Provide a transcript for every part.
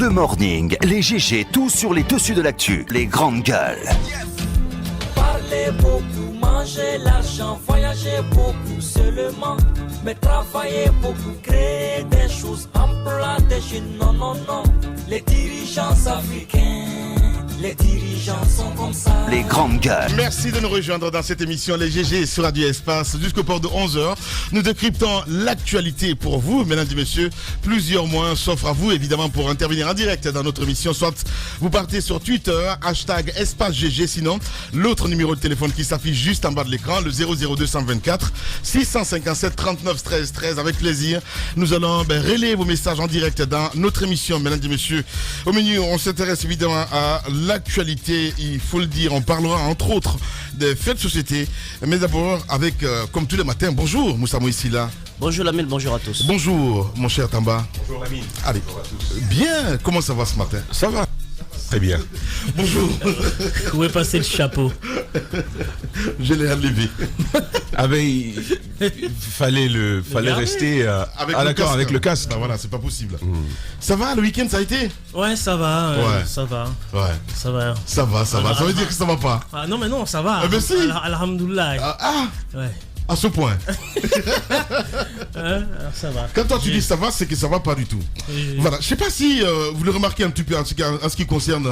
Le morning, les GG, tout sur les dessus de l'actu, les grandes gueules. Parler beaucoup, manger l'argent, voyager beaucoup seulement, mais travailler beaucoup, créer des choses, emploi des jeunes, non, non, non. Les dirigeants africains, les dirigeants sont comme ça. Les grandes gueules. Merci de nous rejoindre dans cette émission Les GG sur Radio Espace jusqu'au port de 11h. Nous décryptons l'actualité pour vous, mesdames et messieurs. Plusieurs moyens s'offrent à vous, évidemment, pour intervenir en direct dans notre émission. Soit vous partez sur Twitter, hashtag Espace GG. Sinon, l'autre numéro de téléphone qui s'affiche juste en bas de l'écran, le 00224 657 39 13 13. Avec plaisir, nous allons relayer vos messages en direct dans notre émission, mesdames et messieurs. Au menu, on s'intéresse évidemment à l'actualité, il faut le dire, on parlera entre autres des faits de société, mais d'abord avec, comme tous les matins, bonjour Moussa Moïsila. Bonjour Lamine, bonjour à tous. Bonjour mon cher Tamba. Bonjour Lamine. Allez, bonjour à tous. Bien, comment ça va ce matin? Ça va. Très bien. Bonjour. Où est passé le chapeau? Je l'ai enlevé. Ah ben, il fallait rester d'accord avec le casque. Ah, voilà, c'est pas possible. Ça va, le week-end ça a été? Ouais, ça va. Ouais. Ça va. Ouais. Ça va. Ça va. Ça veut dire que ça va pas? Ah non, mais non, ça va. Ah ben si. Alhamdoulilah. Ouais. À ce point. Alors ça va. Quand toi tu dis ça va, c'est que ça va pas du tout. Voilà, je sais pas si vous le remarquez un petit peu en ce qui concerne,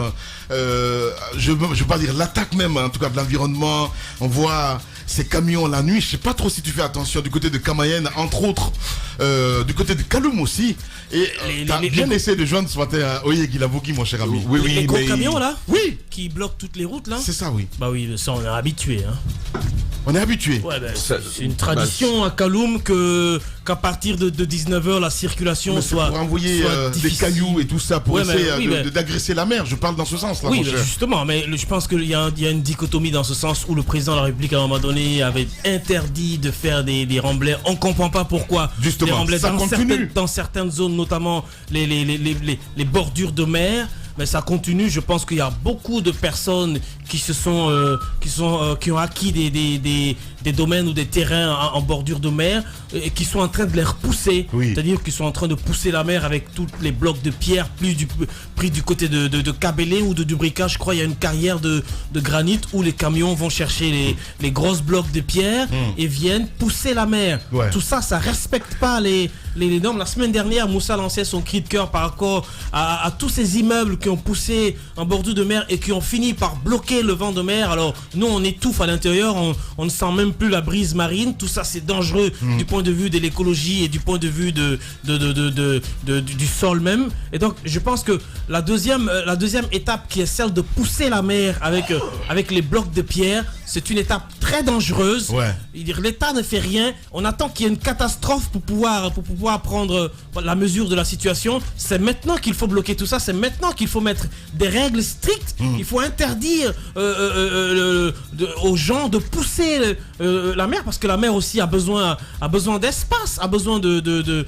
je veux pas dire l'attaque même, en tout cas de l'environnement. On voit ces camions la nuit. Je sais pas trop si tu fais attention du côté de Kamayen, entre autres, du côté de Kaloum aussi. Et t'as bien essayé de joindre ce matin à Oye Guilavogui, mon cher ami. Oui, Les gros camions là? Oui. Qui bloquent toutes les routes là? C'est ça, oui. Bah oui, ça on est habitué. Hein. On est habitué. Ouais, c'est une tradition à Kaloum qu'à partir de 19h la circulation soit. Pour envoyer des cailloux et tout ça pour essayer d'agresser la mer. Je parle dans ce sens là. Oui, mon cher. justement, mais je pense qu'il y a une dichotomie dans ce sens où le président de la République à un moment donné avait interdit de faire des remblais. On ne comprend pas pourquoi. Justement, des remblais ça continue. dans certaines zones, notamment les bordures de mer. Mais ça continue. Je pense qu'il y a beaucoup de personnes qui ont acquis des domaines ou des terrains en bordure de mer et qui sont en train de les repousser. Oui. C'est-à-dire qu'ils sont en train de pousser la mer avec tous les blocs de pierre pris du côté de Kabélé ou de Dubrika. Je crois il y a une carrière de granit où les camions vont chercher les grosses blocs de pierre et viennent pousser la mer. Ouais. Tout ça, ça respecte pas les normes. La semaine dernière, Moussa lançait son cri de cœur par rapport à tous ces immeubles qui ont poussé en bordure de mer et qui ont fini par bloquer le vent de mer. Alors nous on étouffe à l'intérieur, on ne sent même plus la brise marine. Tout ça c'est dangereux du point de vue de l'écologie et du point de vue du sol même. Et donc je pense que la deuxième étape qui est celle de pousser la mer avec les blocs de pierre, c'est une étape très dangereuse. Ouais. L'État ne fait rien. On attend qu'il y ait une catastrophe pour pouvoir prendre la mesure de la situation. C'est maintenant qu'il faut bloquer tout ça. C'est maintenant qu'il faut mettre des règles strictes. Il faut interdire aux gens de pousser la mer parce que la mer aussi a besoin d'espace, a besoin de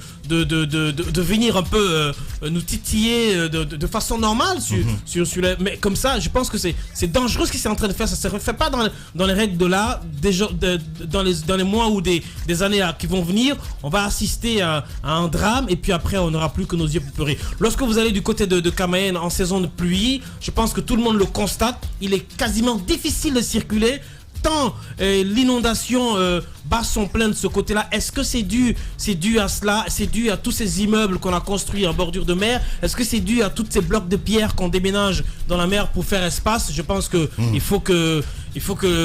venir un peu nous titiller de façon normale sur mais comme ça, je pense que c'est dangereux ce qu'ils sont en train de faire. Ça se refait pas dans les règles de l'art. Dans les mois ou des années qui vont venir, on va assister à un drame et puis après on n'aura plus que nos yeux pour pleurer. Lorsque vous allez du côté de Kamayen en saison de pluie, je pense que tout le monde le constate, il est quasiment difficile de circuler tant l'inondation bat son plein de ce côté-là. Est-ce que c'est dû à cela? C'est dû à tous ces immeubles qu'on a construits en bordure de mer? Est-ce que c'est dû à tous ces blocs de pierre qu'on déménage dans la mer pour faire espace? Je pense que il faut que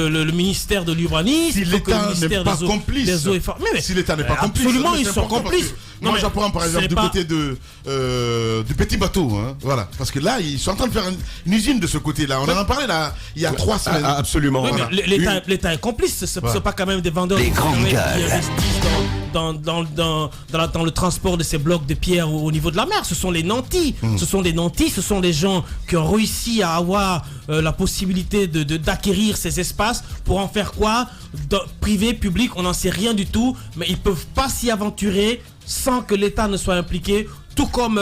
le ministère de l'urbanisme, si l'État n'est pas complice, si l'État n'est pas complice, absolument ils sont complices. Moi j'apprends par exemple du côté du petit bateau, hein, voilà, parce que là ils sont en train de faire une usine de ce côté-là. On en a parlé là il y a 3 semaines. Absolument. Oui, mais l'État est complice. C'est pas quand même des vendeurs Les grandes qui gueules. investissent dans le transport de ces blocs de pierre au niveau de la mer. Ce sont les nantis. Ce sont des nantis. Ce sont des gens qui ont réussi à avoir la possibilité d'acquérir ces espaces pour en faire quoi? Privé, public, on n'en sait rien du tout. Mais ils peuvent pas s'y aventurer sans que l'État ne soit impliqué. Tout comme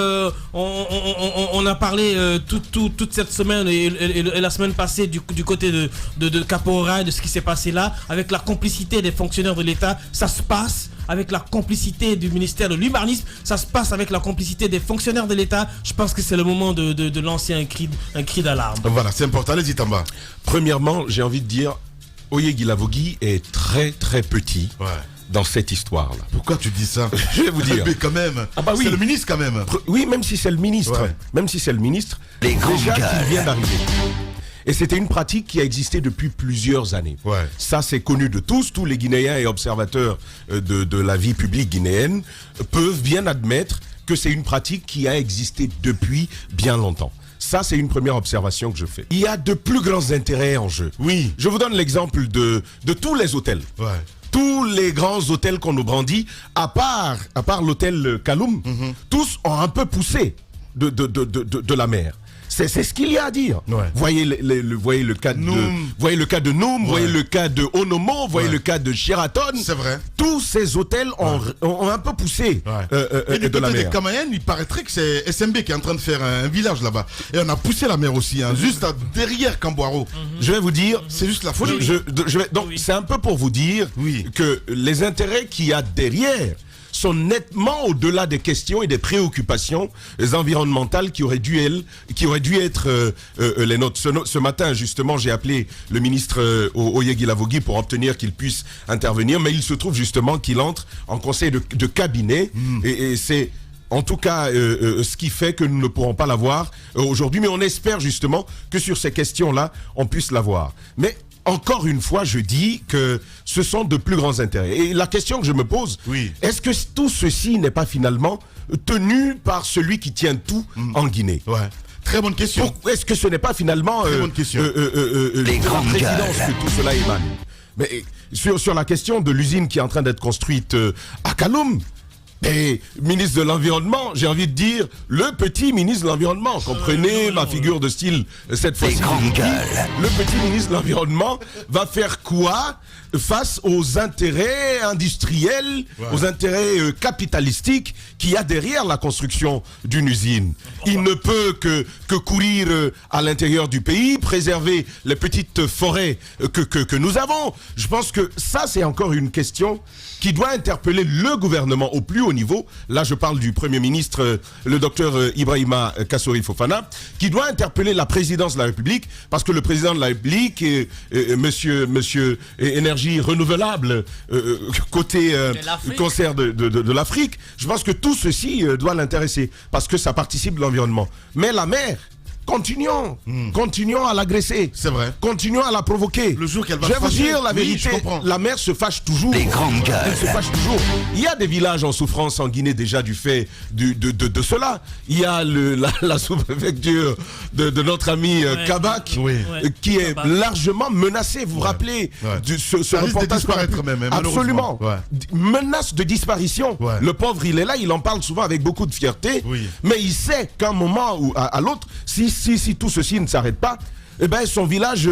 on a parlé toute cette semaine et la semaine passée du côté de Caporal, de ce qui s'est passé là, avec la complicité des fonctionnaires de l'État, ça se passe avec la complicité du ministère de l'Humanisme, ça se passe avec la complicité des fonctionnaires de l'État. Je pense que c'est le moment de lancer un cri d'alarme. Voilà, c'est important. Allez-y, Tamba. Premièrement, j'ai envie de dire, Oyeguilavogui est très très petit. Dans cette histoire-là. Pourquoi tu dis ça? Je vais vous dire. Mais quand même. Ah bah oui. C'est le ministre quand même. Oui, même si c'est le ministre. Ouais. Même si c'est le ministre. Les grandes déjà gueules. qu'il vient d'arriver. Et c'était une pratique qui a existé depuis plusieurs années. Ouais. Ça, c'est connu de tous. Tous les Guinéens et observateurs de la vie publique guinéenne peuvent bien admettre que c'est une pratique qui a existé depuis bien longtemps. Ça, c'est une première observation que je fais. Il y a de plus grands intérêts en jeu. Oui. Je vous donne l'exemple de tous les hôtels. Ouais. Tous les grands hôtels qu'on nous brandit, à part l'hôtel Kaloum, tous ont un peu poussé de la mer. C'est ce qu'il y a à dire. Ouais. Voyez le cas de Noum, voyez le cas de Noum, voyez le cas de Onomo, voyez le cas de Sheraton. C'est vrai. Tous ces hôtels ont un peu poussé Et du de la côté des mer. Camayennes, il paraîtrait que c'est SMB qui est en train de faire un village là-bas. Et on a poussé la mer aussi, hein, juste derrière Camboiro. Je vais vous dire, C'est juste la folie. donc c'est un peu pour vous dire que les intérêts qu'il y a derrière sont nettement au-delà des questions et des préoccupations environnementales qui auraient dû être les nôtres. Ce matin, justement, j'ai appelé le ministre Oyeguilavogui pour obtenir qu'il puisse intervenir, mais il se trouve justement qu'il entre en conseil de cabinet et c'est en tout cas ce qui fait que nous ne pourrons pas l'avoir aujourd'hui, mais on espère justement que sur ces questions-là, on puisse l'avoir. Mais encore une fois, je dis que ce sont de plus grands intérêts. Et la question que je me pose, est-ce que tout ceci n'est pas finalement tenu par celui qui tient tout en Guinée? Ouais. Très bonne question. Est-ce que ce n'est pas finalement Très bonne question. Les la grandes présidence gueules. que tout cela émane? Mais sur la question de l'usine qui est en train d'être construite à Kaloum, et ministre de l'Environnement, j'ai envie de dire, le petit ministre de l'Environnement, comprenez ma figure de style cette fois-ci. grandes gueules. Le petit ministre de l'Environnement va faire quoi face aux intérêts industriels, aux intérêts capitalistiques qu'il y a derrière la construction d'une usine? Il ne peut que courir à l'intérieur du pays, préserver les petites forêts que nous avons. Je pense que ça, c'est encore une question qui doit interpeller le gouvernement au plus haut niveau. Là, je parle du Premier ministre, le docteur Ibrahima Kassori Fofana, qui doit interpeller la présidence de la République, parce que le président de la République, monsieur énergie renouvelable, côté concert de l'Afrique, je pense que tout ceci doit l'intéresser, parce que ça participe de l'environnement. Mais la mer, continuons à l'agresser. C'est vrai. Continuons à la provoquer. Le jour qu'elle va je vais vous fâcher. dire la Oui, vérité, je comprends. la mer se fâche toujours. Les grandes gueules. Elle se fâche toujours. Il y a des villages en souffrance en Guinée déjà du fait de cela. Il y a la sous-préfecture de notre ami Kabak qui est largement menacée. Vous vous rappelez de ce Ça risque de reportage disparaître même, hein, Absolument. malheureusement. Menace de disparition. Ouais. Le pauvre, il est là, il en parle souvent avec beaucoup de fierté. Mais il sait qu'à un moment ou à l'autre, si tout ceci ne s'arrête pas, eh ben son village,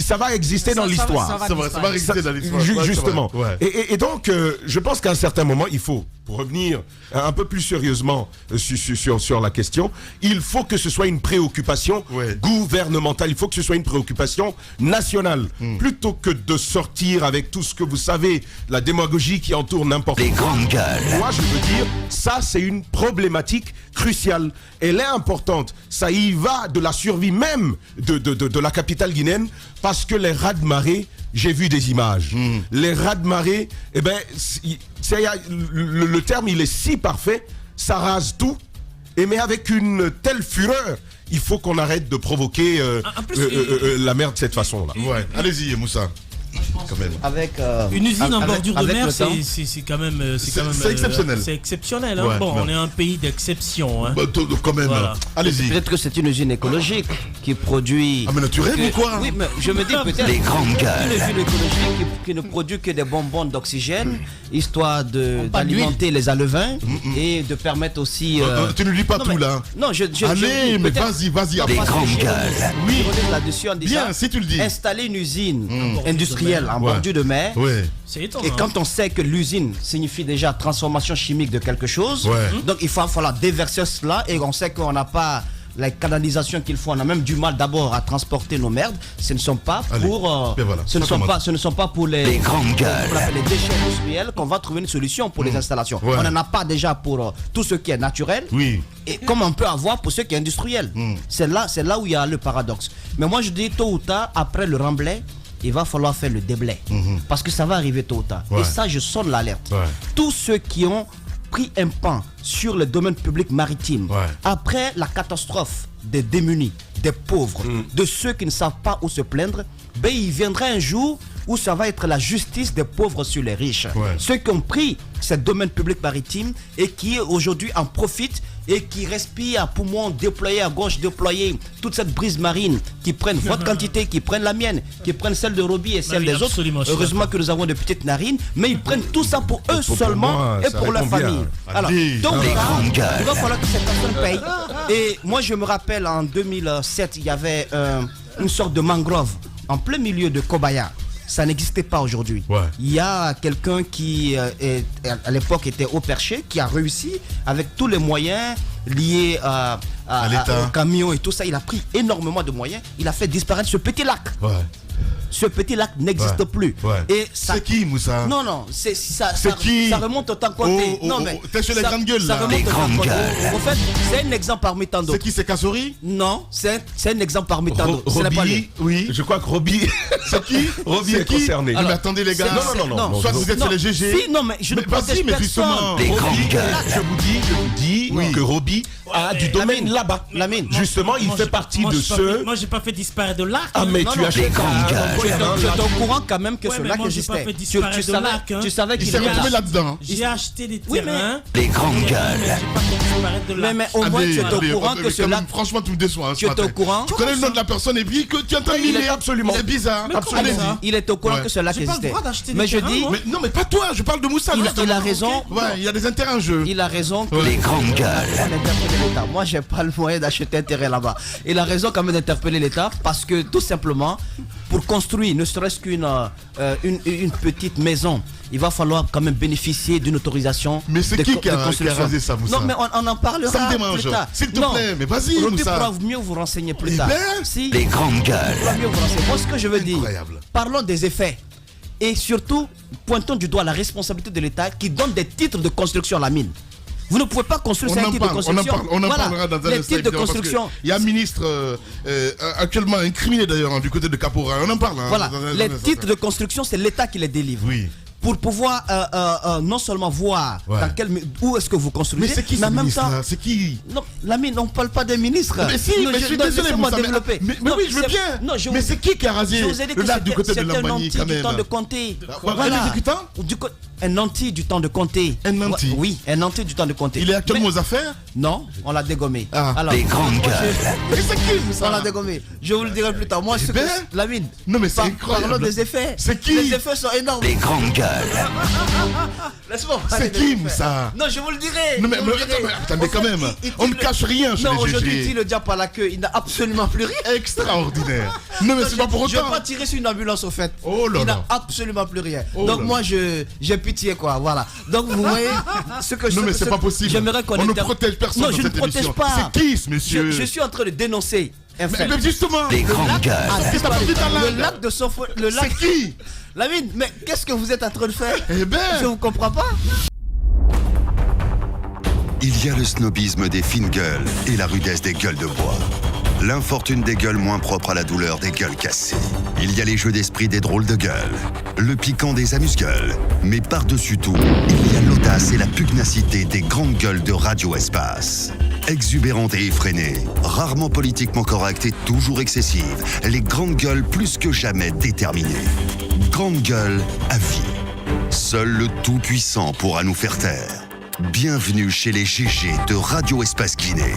ça va exister dans l'histoire. Ça va exister dans l'histoire. Justement. Ouais. Et donc, je pense qu'à un certain moment, il faut, pour revenir un peu plus sérieusement sur la question, il faut que ce soit une préoccupation gouvernementale, il faut que ce soit une préoccupation nationale, plutôt que de sortir avec tout ce que vous savez, la démagogie qui entoure n'importe quoi. Les grandes gueules. Moi, je veux dire, ça, c'est une problématique cruciale. Elle est importante. Ça y va de la survie même de la capitale guinéenne, parce que les raz-de-marée, j'ai vu des images. Les raz-de-marée, eh ben, le terme, il est si parfait, ça rase tout, mais avec une telle fureur, il faut qu'on arrête de provoquer la mer de cette façon-là. Ouais, allez-y, Moussa. Quand même. Avec une usine en bordure de avec mer, le temps. c'est quand même C'est exceptionnel. C'est exceptionnel. Hein. Ouais, Bon, ouais. on est un pays d'exception. Hein. Bah, quand même. Voilà. Allez-y. Peut-être que c'est une usine écologique qui produit. Ah, mais naturel ou quoi? Oui, mais je me dis peut-être. Les grandes gueules. Une usine écologique qui ne produit que des bonbonnes d'oxygène, histoire d'alimenter les alevins et de permettre aussi. Tu ne lis pas Non, tout mais- là. Non, Allez, mais peut-être- vas-y. Les après. grandes gueules. Oui, là-dessus en disant. Bien, si tu le dis. Installer une usine industrielle en bordure de mer. Ouais. C'est étonnant. Et quand on sait que l'usine signifie déjà transformation chimique de quelque chose, donc il va falloir déverser cela et on sait qu'on n'a pas les canalisations qu'il faut. On a même du mal d'abord à transporter nos merdes. Ce ne sont pas Allez. pour, Et voilà, ce ne ça sont commence. pas, ce ne sont pas pour les grandes gueules. les déchets industriels qu'on va trouver une solution pour les installations. Ouais. On n'en a pas déjà pour tout ce qui est naturel. Oui. Et comme on peut avoir pour ce qui est industriel. C'est là où il y a le paradoxe. Mais moi je dis tôt ou tard, après le remblai, il va falloir faire le déblai. Parce que ça va arriver tôt ou tard. Ouais. Et ça, je sonne l'alerte. Ouais. Tous ceux qui ont pris un pan sur le domaine public maritime, Ouais. après la catastrophe des démunis, des pauvres, de ceux qui ne savent pas où se plaindre, ben, il viendra un jour où ça va être la justice des pauvres sur les riches. Ouais. Ceux qui ont pris ce domaine public maritime et qui aujourd'hui en profitent et qui respirent à poumons déployés à gauche, déployés toute cette brise marine, qui prennent votre quantité, qui prennent la mienne, qui prennent celle de Roby et celle oui, des autres. absolument, je suis Heureusement que nous avons de petites narines, mais ils prennent tout ça pour eux Pour seulement moi, et ça pour leur répond bien. famille. Alors, Allez, donc les là, grandes gueules. il va falloir que cette personne paye. Et moi, je me rappelle en 2007, il y avait une sorte de mangrove en plein milieu de Kobaya. Ça n'existait pas aujourd'hui. Ouais. Il y a quelqu'un qui, à l'époque, était au perché, qui a réussi avec tous les moyens liés l'État. au camion et tout ça. Il a pris énormément de moyens. Il a fait disparaître ce petit lac. Ouais. Ce petit lac n'existe Ouais. plus. Ouais. Et ça, C'est qui, Moussa? non, non, ça qui? ça remonte au temps compté. Oh, non, oh, mais oh, t'es sur les ça- grandes gueules, ça là. remonte Les au temps grandes compté. gueules. En fait, c'est un exemple parmi tant C'est d'autres. qui, c'est Kassori? Non, c'est un exemple parmi tant d'autres. Ce n'est pas Roby, lui. Oui. je crois que Roby, C'est qui? Roby C'est est qui? concerné. Non, mais attendez, les gars. C'est- non, non, Soit vous êtes Non, sur les GG. si, non, mais je ne Mais vas-y, protège mais personne. justement. Les grandes Roby, gueules. je vous dis Oui. que Roby a du domaine Lamine. là-bas. Lamine. Justement, il Moi, fait j'ai- partie moi, de j'ai pas ceux. fait- Moi, j'ai pas fait disparaître de l'arc. Ah, mais Non, tu non, achètes grandes un gueules. endroit, il y a un Tu es lac. au courant quand même que Ouais, ce mais lac moi, j'ai pas existait. fait disparaître de lac, hein. Tu savais Il qu'il s'est était retrouvé là. là-dedans. J'ai acheté des Oui, mais- terrains. Les grandes Mais gueules. j'ai pas fait disparaître de l'arc. Mais au moins, Allez, tu es allez, au courant mais que ce quand même, lac. franchement, tu me déçois. Hein, ce Tu étais matin. au courant? Tu connais le nom de la personne et puis que tu entends Il est il est absolument. Il est bizarre. Mais comment Allez-y. ça Il est au courant Ouais. que ce lac J'ai pas le existait. droit d'acheter Mais des je terrains, dis, moi. Mais non, mais pas toi, je parle de Moussa. il justement. a raison. Ouais, il y a des intérêts en jeu. Il a raison. que- Les grandes gueules. On interpeller l'État. Moi, j'ai pas le moyen d'acheter un terrain là-bas. Il a raison quand même d'interpeller l'État parce que tout simplement, pour construire ne serait-ce qu'une une petite maison, il va falloir quand même bénéficier d'une autorisation. Mais c'est de qui co- qui a de construction. rasé ça, Moussa? Non, mais on en parlera Ça me démange. plus tard. S'il te Non. plaît, mais vas-y, Roby Moussa. pourra mieux vous renseigner plus Eh tard. ben, Si. Les grandes Il gueules. pourra mieux vous renseigner. Moi, ce que je veux dire, Incroyable. parlons des effets. Et surtout, pointons du doigt la responsabilité de l'État qui donne des titres de construction à la mine. Vous ne pouvez pas construire On sans en titre de parle, construction. on en Voilà. parlera dans un Les instant, titres de évidemment, parce que construction. Il y a un ministre actuellement incriminé d'ailleurs hein, du côté de Capora. On en parle. Hein, Voilà, dans un les instant. titres de construction, c'est l'État qui les délivre. Oui. Pour pouvoir non seulement voir Ouais. dans où est-ce que vous construisez, Mais c'est qui ce en même ministre temps. là? C'est qui? Non, Lamine, on ne parle pas des ministres. Mais si, Non, mais je suis non, désolé, laissez-moi Moussa, mais- développer. mais Non, oui, je veux c'est- bien. non, je Mais vous- c'est qui a rasé Je vous ai dit le que lac du côté de c'était un Lambani nanti quand du même? temps de Comté. Un exécutant? Un nanti du temps de Comté. Un nanti? Oui, un nanti du temps de Comté. Il est actuellement Mais- aux affaires? Non, on l'a dégommé. Ah. Alors, Les grandes moi, gueules. Mais c'est qui on Moussa? l'a dégommé. Je vous le dirai plus tard. Moi, ce ben, que Lamine. non, mais c'est incroyable. Parlons des effets. C'est qui? Les effets sont énormes. Les grandes gueules. Laisse-moi C'est parler qui, des effets. Moussa? Non, je vous le dirai. Non, mais, je vous le attends, dirai. mais attendez En quand fait, même. il On ne dit cache rien chez Non, les aujourd'hui, il dit GG. le diable à la queue. Il n'a absolument plus rien. Extraordinaire. Non, mais c'est pas pour Je ne vais autant. pas tirer sur une ambulance au fait. Oh là Il là. n'a absolument plus rien. Oh Donc là moi j'ai pitié quoi. Voilà. Donc vous voyez ce que je Non, mais c'est pas possible. J'aimerais qu'on On ne inter- protège personne Non, dans je ne cette protège émission. pas. C'est qui ce monsieur? Je suis en train de dénoncer un fait. Mais justement. Les grandes gueules. Qu'est-ce que t'as pris ta langue? Le lac de Sofo, le C'est lac. qui? Lamine, mais qu'est-ce que vous êtes en train de faire? Eh Je ben. vous comprends pas. Il y a le snobisme des fines gueules et la rudesse des gueules de bois. L'infortune des gueules moins propres à la douleur des gueules cassées. Il y a les jeux d'esprit des drôles de gueules, le piquant des amuse-gueules. Mais par-dessus tout, il y a l'audace et la pugnacité des grandes gueules de Radio Espace. Exubérantes et effrénées, rarement politiquement correctes et toujours excessives, les grandes gueules plus que jamais déterminées. Grandes gueules à vie. Seul le Tout-Puissant pourra nous faire taire. Bienvenue chez les GG de Radio Espace Guinée.